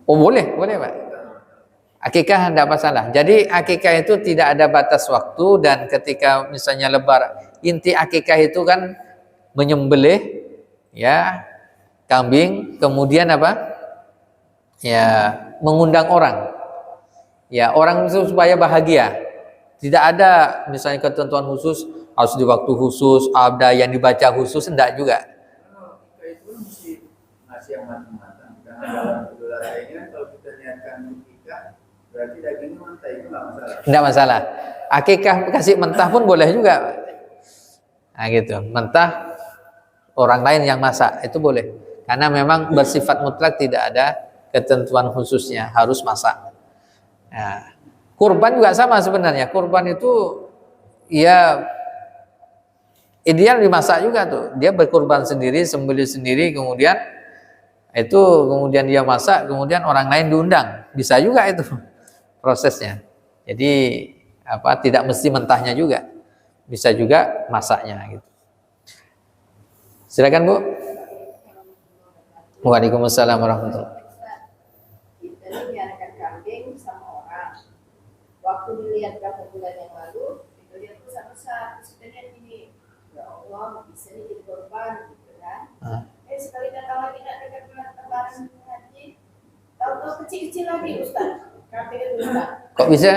Oh boleh Pak. Akikah tidak masalah. Jadi akikah itu tidak ada batas waktu, dan ketika misalnya lebaran, inti akikah itu kan menyembelih ya kambing, kemudian apa? Ya mengundang orang. Ya orang itu supaya bahagia. Tidak ada misalnya ketentuan khusus harus di waktu khusus, ada yang dibaca khusus, enggak juga. Itu mesti masih yang matang-matang. Karena dalam Idul Adha ini kalau kita niatkan akikah, berarti dagingnya mentah, itu nggak masalah. Enggak masalah. Akikah kasih mentah pun boleh juga. Nah gitu, mentah orang lain yang masak itu boleh. Karena memang bersifat mutlak, tidak ada ketentuan khususnya harus masak. Nah, kurban juga sama sebenarnya. Kurban itu ya ideal dimasak juga tuh. Dia berkurban sendiri, sembelih sendiri, kemudian dia masak, kemudian orang lain diundang. Bisa juga itu prosesnya. Jadi tidak mesti mentahnya juga. Bisa juga masaknya gitu. Silakan Bu. Waalaikumsalam warahmatullahi wabarakatuh. Kita dinyatakan kambing sama orang. Waktu dilihat berapa bulan yang lalu, itu dia besar-besar. Terus kita lihat ini, ya Allah, bisa nih jadi korban, gitu kan? Sekali datang lagi nak dekat bulan Lebaran haji, tahu-tahu kecil-kecil lagi Ustaz. Kambing itu Ustaz. Kok bisa?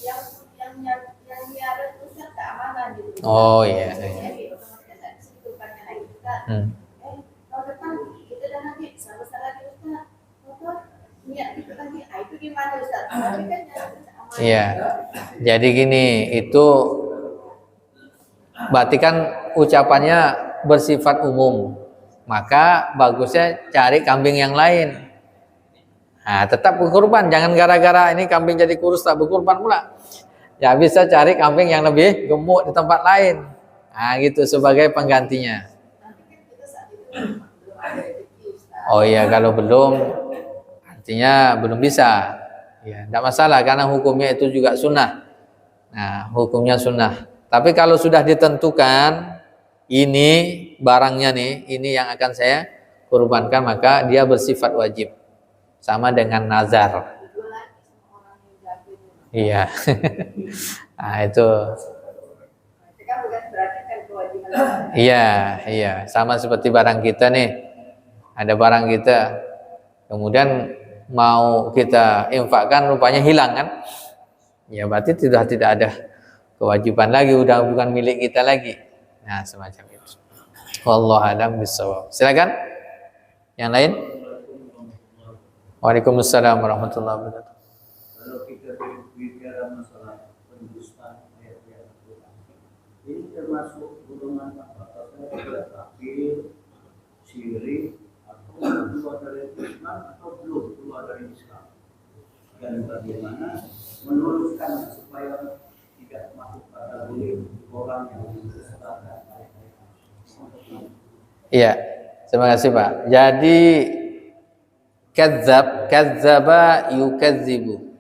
Yang miara itu Ustaz keamanan gitu. Oh iya. Jadi otomatis tidak bisa dikorbankan lagi Ustaz. Tahun depan kita dah nanti besar-besar lagi Ustaz. Niat itu lagi, itu gimana Ustaz? Tapi kan iya. Jadi gini, itu berarti kan ucapannya bersifat umum. Maka bagusnya cari kambing yang lain. Nah, tetap berkurban, jangan gara-gara ini kambing jadi kurus tak berkurban pula. Ya bisa cari kambing yang lebih gemuk di tempat lain. Nah, gitu sebagai penggantinya. Oh iya, kalau belum artinya belum bisa. Ya, tidak masalah karena hukumnya itu juga sunnah. Nah, hukumnya sunnah. Tapi kalau sudah ditentukan ini barangnya nih, ini yang akan saya kurbankan, maka dia bersifat wajib. Sama dengan nazar. Iya. Nah, itu. Iya. Sama seperti barang kita nih. Ada barang kita, kemudian mau kita infakkan, rupanya hilang kan? Ya berarti tidak ada kewajiban lagi, udah bukan milik kita lagi. Nah, semacam itu. Wallahu a'lam bishawab. Silakan. Yang lain? Waalaikumsalam warahmatullahi wabarakatuh. Kalau kita bicara masalah pendustaan ayat-ayat Al-Quran, ini termasuk golongan apa? Apakah kafir, syirik, atau keluar dari Islam atau belum keluar dari Islam? Dan bagaimana meluruskan supaya tidak masuk kategori orang yang mendustakan ayat-ayat Al-Quran? Iya, terima kasih Pak. Jadi kadzaba yukadzibu,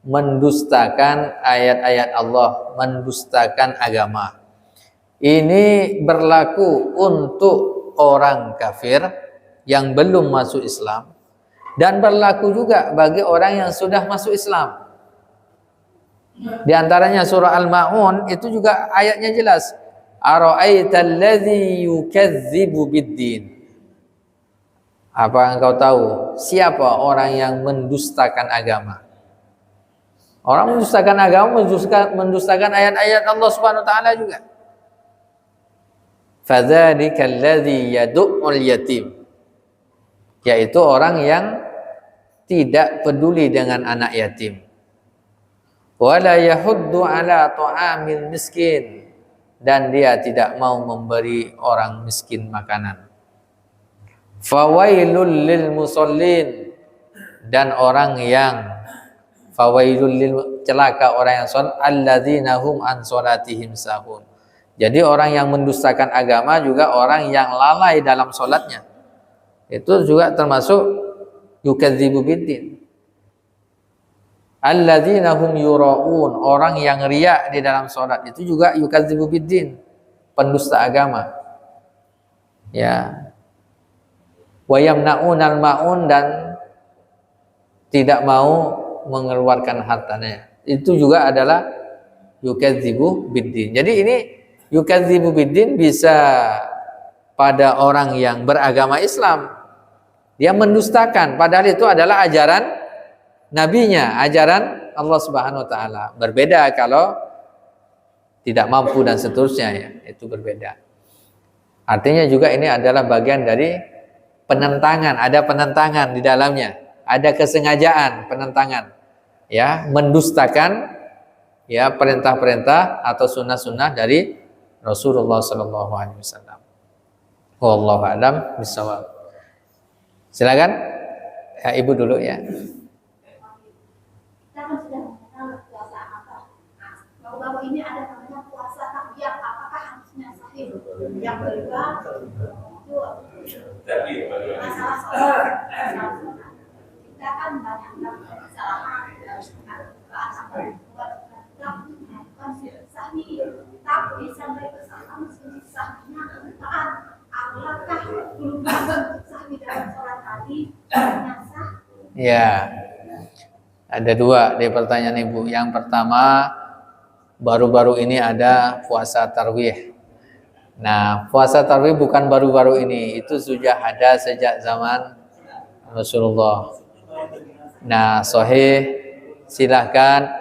mendustakan ayat-ayat Allah, mendustakan agama. Ini berlaku untuk orang kafir yang belum masuk Islam, dan berlaku juga bagi orang yang sudah masuk Islam. Di antaranya surah Al-Ma'un itu juga ayatnya jelas. Ara'aital ladzi yukadzibu biddin. Apa engkau tahu siapa orang yang mendustakan agama? Orang mendustakan agama, mendustakan ayat-ayat Allah Subhanahu wa taala juga. Fadzalika alladzi yad'ul yatim, yaitu orang yang tidak peduli dengan anak yatim. Wala yahuddu ala ta'amil miskin, dan dia tidak mau memberi orang miskin makanan. Fawailul lil musallin, dan orang yang fawailul lil, celaka orang yang salat, alladzina hum an salatihim sahun. Jadi orang yang mendustakan agama juga orang yang lalai dalam salatnya. Itu juga termasuk yukadzibu biddin. Alladzina hum yura'un, orang yang riya di dalam salat itu juga yukadzibu biddin, pendusta agama. Ya. Wa yamna'unal ma'un, dan tidak mau mengeluarkan hartanya. Itu juga adalah yukadzibu biddin. Jadi ini yukadzibu biddin bisa pada orang yang beragama Islam. Dia mendustakan, padahal itu adalah ajaran nabinya, ajaran Allah Subhanahu wa taala. Berbeda kalau tidak mampu dan seterusnya, ya, itu berbeda. Artinya juga ini adalah bagian dari penentangan, ada penentangan di dalamnya, ada kesengajaan penentangan, ya, mendustakan ya perintah-perintah atau sunnah-sunnah dari Rasulullah Sallallahu Alaihi Wasallam. Wallahu a'lam bishawab. Silakan, ya, Ibu dulu ya. Kita kan sudah mengenal puasa apa. Baru-baru ini ada namanya puasa takbir. Apakah harusnya sahih? Yang kedua itu masalah sholat. Kita kan banyak kesalahan sahih, tapi sampai kesalahan sahihnya kebutaan. Apakah belum sahih dalam sholat tadi sah? Ya, ada dua di pertanyaan Ibu. Yang pertama, baru-baru ini ada puasa tarwih. Nah, puasa tarwih bukan baru-baru ini, itu sudah ada sejak zaman Rasulullah. Nah, sahih, silahkan.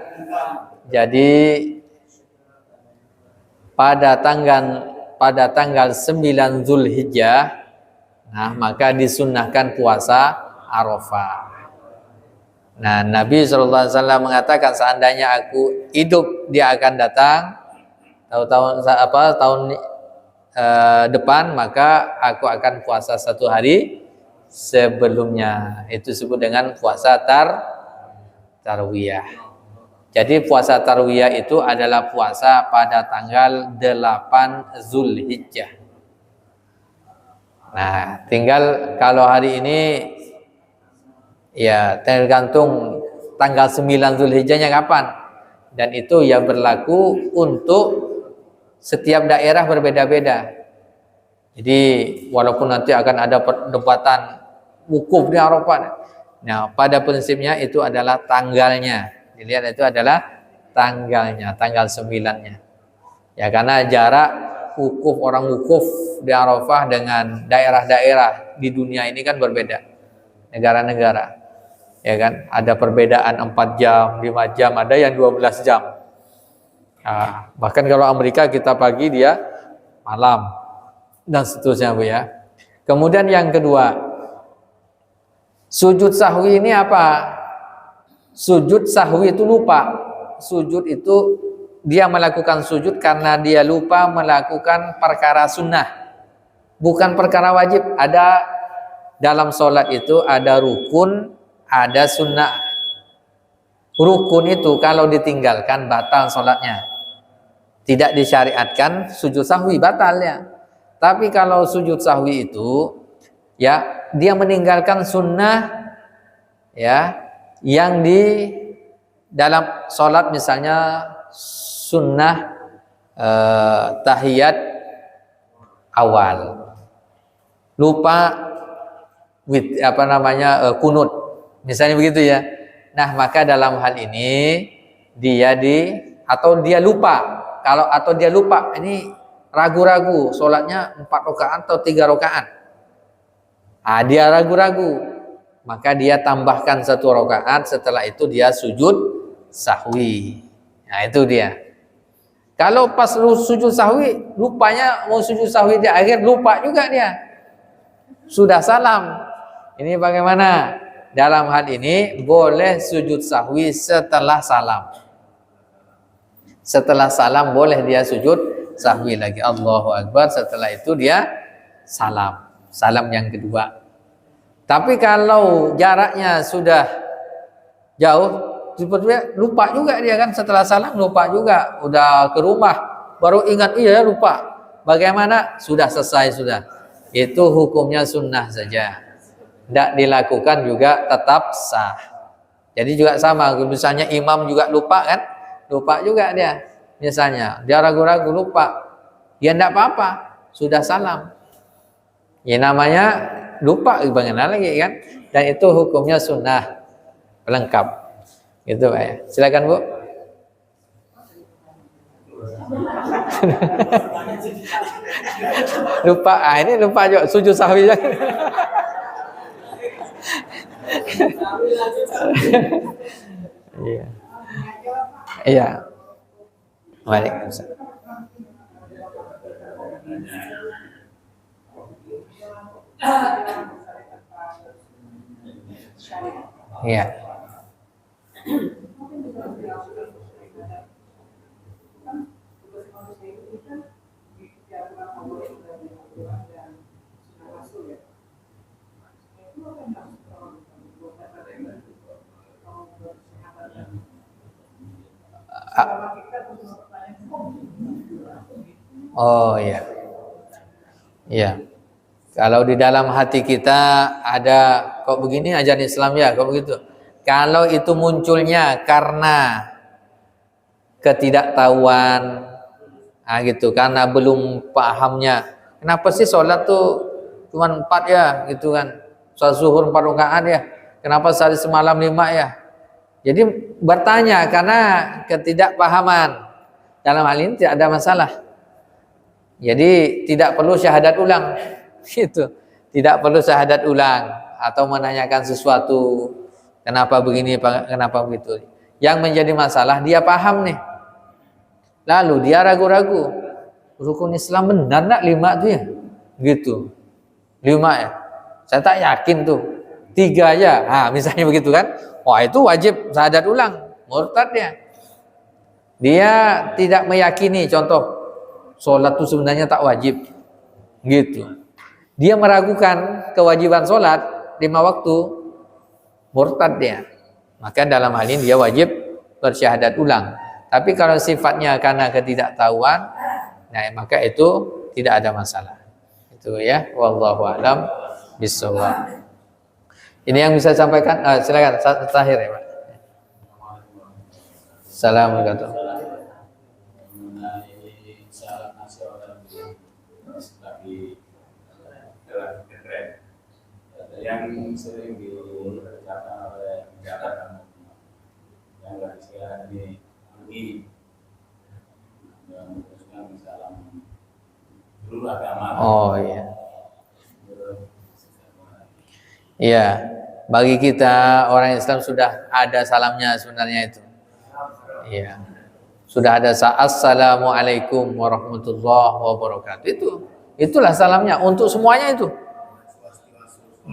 Jadi pada tanggal 9 Zulhijjah, nah maka disunnahkan puasa Arafah. Nah, Nabi SAW mengatakan, seandainya aku hidup, dia akan datang tahun depan, maka aku akan puasa 1 hari sebelumnya. Itu disebut dengan puasa tarwiyah. Jadi puasa tarwiyah itu adalah puasa pada tanggal 8 Zulhijjah. Nah, tinggal kalau hari ini ya tergantung tanggal 9 Zulhijjahnya kapan. Dan itu ya berlaku untuk setiap daerah berbeda-beda. Jadi walaupun nanti akan ada perdebatan wukuf di Arafah. Nah, pada prinsipnya itu adalah tanggalnya. Dilihat itu adalah tanggalnya, tanggal 9-nya. Ya, karena jarak wukuf, orang wukuf di Arafah dengan daerah-daerah di dunia ini kan berbeda. Negara-negara. Ya kan? Ada perbedaan 4 jam, 5 jam, ada yang 12 jam. Nah, bahkan kalau Amerika kita pagi, dia malam. Dan seterusnya, Bu ya. Kemudian yang kedua, Sujud sahwi ini apa? Sujud sahwi itu lupa. Sujud itu dia melakukan sujud karena dia lupa melakukan perkara sunnah, bukan perkara wajib. Ada dalam sholat itu ada rukun, ada sunnah. Rukun itu kalau ditinggalkan batal sholatnya. Tidak disyariatkan sujud sahwi, batalnya. Tapi kalau sujud sahwi itu ya dia meninggalkan sunnah ya yang di dalam sholat, misalnya sunnah tahiyat awal, lupa kunut misalnya begitu ya. Nah maka dalam hal ini dia lupa, atau dia lupa ini ragu-ragu sholatnya 4 rakaat atau 3 rakaat. Dia ragu-ragu, maka dia tambahkan 1 rakaat, setelah itu dia sujud sahwi. Nah itu dia. Kalau pas sujud sahwi lupanya mau sujud sahwi di akhir, lupa juga dia, sudah salam. Ini bagaimana? Dalam hal ini boleh sujud sahwi setelah salam. Setelah salam boleh dia sujud sahwi lagi, Allahu Akbar, setelah itu dia salam yang kedua. Tapi kalau jaraknya sudah jauh, sepertinya lupa juga dia kan, setelah salam lupa juga, udah ke rumah baru ingat iya lupa. Bagaimana? Sudah selesai sudah. Itu hukumnya sunnah saja. Tidak dilakukan juga tetap sah. Jadi juga sama, misalnya imam juga lupa kan? Lupa juga dia. Misalnya dia ragu-ragu lupa, ya tidak apa-apa, sudah salam. Ya namanya lupa, bagaimana lagi kan? Dan itu hukumnya sunnah lengkap. Gitu Pak ya. Silakan Bu. Lupa, ini lupa juga sujud sahwi ya. Iya. Iya. Waalaikumsalam. Iya. Oh iya. Iya. Kalau di dalam hati kita ada kok begini ajaran Islam ya, kok begitu. Kalau itu munculnya karena ketidaktahuan, gitu, karena belum pahamnya. Kenapa sih sholat tuh cuma 4 ya, gitu kan? Sholat zuhur 4 rakaat ya. Kenapa sehari semalam 5 ya? Jadi bertanya karena ketidakpahaman. Dalam hal ini tidak ada masalah. Jadi tidak perlu syahadat ulang. Gitu. Tidak perlu syahadat ulang atau menanyakan sesuatu, kenapa begini, kenapa begitu. Yang menjadi masalah dia paham nih, lalu dia ragu-ragu, rukun Islam benar nak 5 tuh ya, gitu, 5 ya, saya tak yakin tuh, 3 aja, misalnya begitu kan. Wah itu wajib syahadat ulang, murtad dia tidak meyakini, contoh sholat itu sebenarnya tak wajib, gitu. Dia meragukan kewajiban sholat 5 waktu, murtad dia. Maka dalam hal ini dia wajib bersyahadat ulang. Tapi kalau sifatnya karena ketidaktahuan, nah maka itu tidak ada masalah. Itu ya, wallahu a'lam bishawab. Ini yang bisa saya sampaikan. Silakan terakhir ya Pak. Assalamualaikum. Yang sering dikerjakan oleh negara yang lagi sekarang ini yang khususnya misalnya seluruh agama. Oh iya. Iya, bagi kita orang Islam sudah ada salamnya sebenarnya itu. Iya. Sudah ada assalamualaikum warahmatullahi wabarakatuh. Itulah salamnya untuk semuanya itu.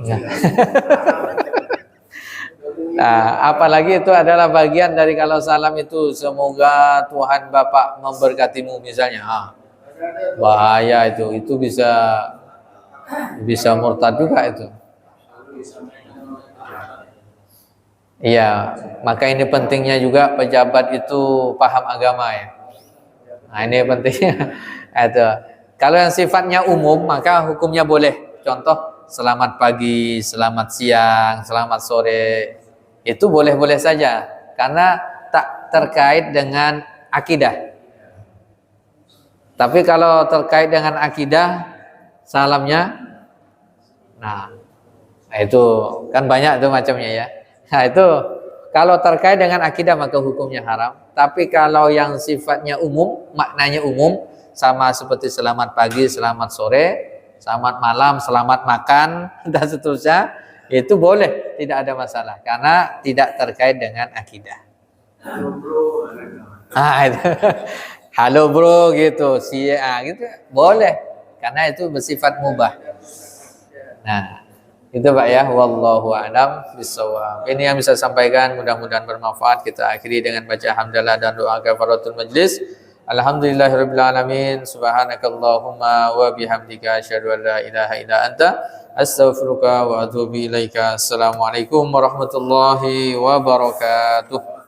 Ya. Nah, apalagi itu adalah bagian dari kalau salam itu semoga Tuhan Bapak memberkatimu misalnya. Bahaya itu bisa murtad juga itu. Iya, maka ini pentingnya juga pejabat itu paham agama ya. Nah, ini pentingnya. Itu. Kalau yang sifatnya umum maka hukumnya boleh. Contoh selamat pagi, selamat siang, selamat sore. Itu boleh-boleh saja karena tak terkait dengan akidah. Tapi kalau terkait dengan akidah salamnya nah itu kan banyak tuh macamnya ya. Nah itu kalau terkait dengan akidah maka hukumnya haram. Tapi kalau yang sifatnya umum, maknanya umum sama seperti selamat pagi, selamat sore, selamat malam, selamat makan dan seterusnya itu boleh, tidak ada masalah karena tidak terkait dengan akidah. Itu. Halo bro gitu, gitu boleh karena itu bersifat mubah. Nah, itu Pak ya, wallahu a'lam bishawab. Ini yang bisa sampaikan, mudah-mudahan bermanfaat. Kita akhiri dengan baca hamdalah dan doa kafaratul majlis. Alhamdulillahirabbil alamin. Subhanakallahumma wa bihamdika asyhadu an la ilaha illa anta astaghfiruka wa atubu ilaika. Assalamualaikum warahmatullahi wabarakatuh.